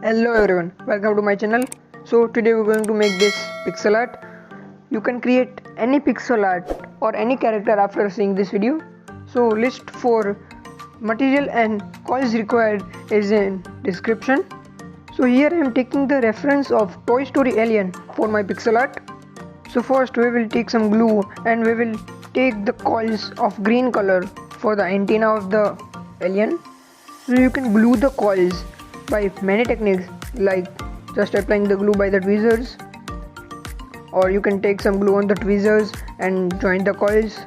Hello everyone, welcome to my channel. So today we're going to make this pixel art. You can create any pixel art or any character after seeing this video. So list for material and coins required is in description. So here I am taking the reference of Toy Story Alien for my pixel art. So first we will take some glue and we will take the coils of green color for the antenna of the alien. So you can glue the coils by many techniques, like just applying the glue by the tweezers, or you can take some glue on the tweezers and join the coils.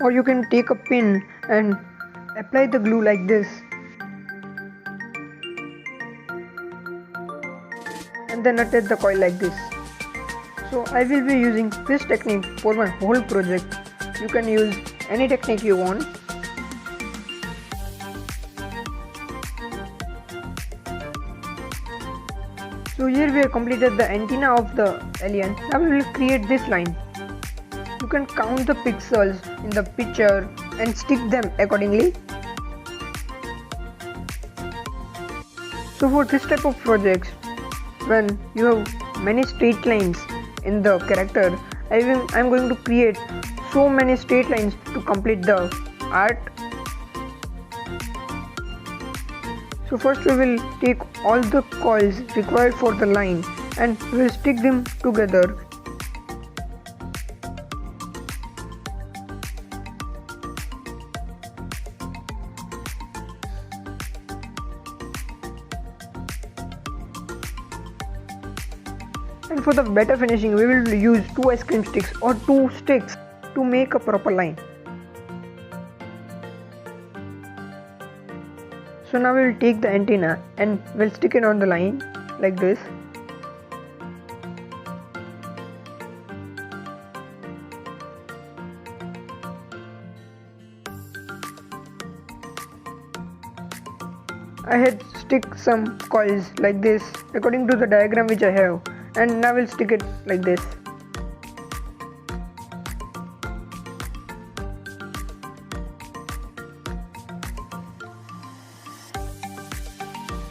Or you can take a pin and apply the glue like this, and then attach the coil like this. So I will be using this technique for my whole project. You can use any technique you want. So here we have completed the antenna of the alien. Now we will create this line. You can count the pixels in the picture and stick them accordingly. So for this type of projects, when you have many straight lines in the character, I'm going to create so many straight lines to complete the art. So first we will take all the coils required for the line and we will stick them together. And for the better finishing, we will use 2 ice cream sticks or 2 sticks to make a proper line. So now we will take the antenna and we'll stick it on the line like this. I had stick some coils like this according to the diagram which I have, and now we'll stick it like this.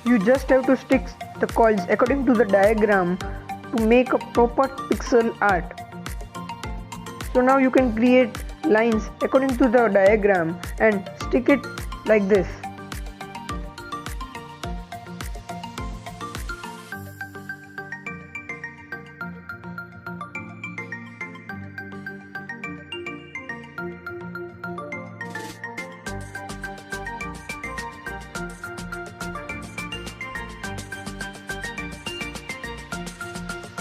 You just have to stick the coils according to the diagram to make a proper pixel art. So now you can create lines according to the diagram and stick it like this.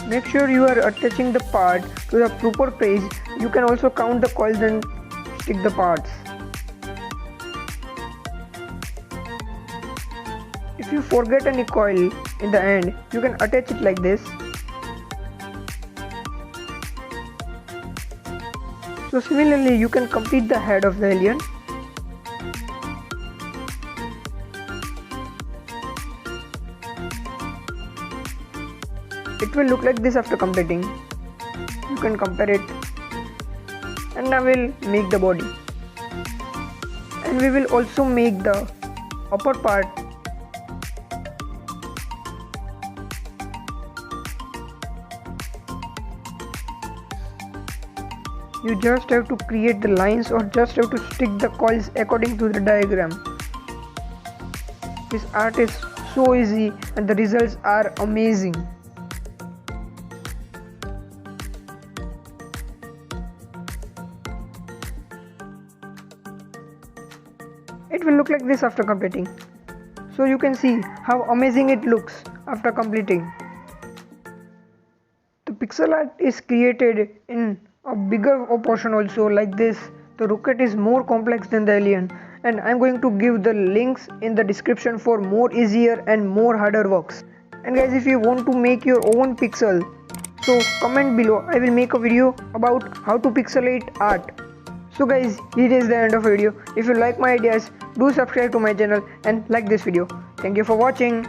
Make sure you are attaching the part to the proper place. You can also count the coils and stick the parts. If you forget any coil in the end, you can attach it like this. So similarly, you can complete the head of the alien. It will look like this after completing. You can compare it. And now we'll make the body. And we will also make the upper part. You just have to create the lines or just have to stick the coils according to the diagram. This art is so easy and the results are amazing. It will look like this after completing. So you can see how amazing it looks after completing. The pixel art is created in a bigger portion also like this. The rocket is more complex than the alien, and I'm going to give the links in the description for more easier and more harder works. And guys, if you want to make your own pixel, so comment below. I will make a video about how to pixelate art. So guys, here is the end of the video. If you like my ideas, do subscribe to my channel and like this video. Thank you for watching.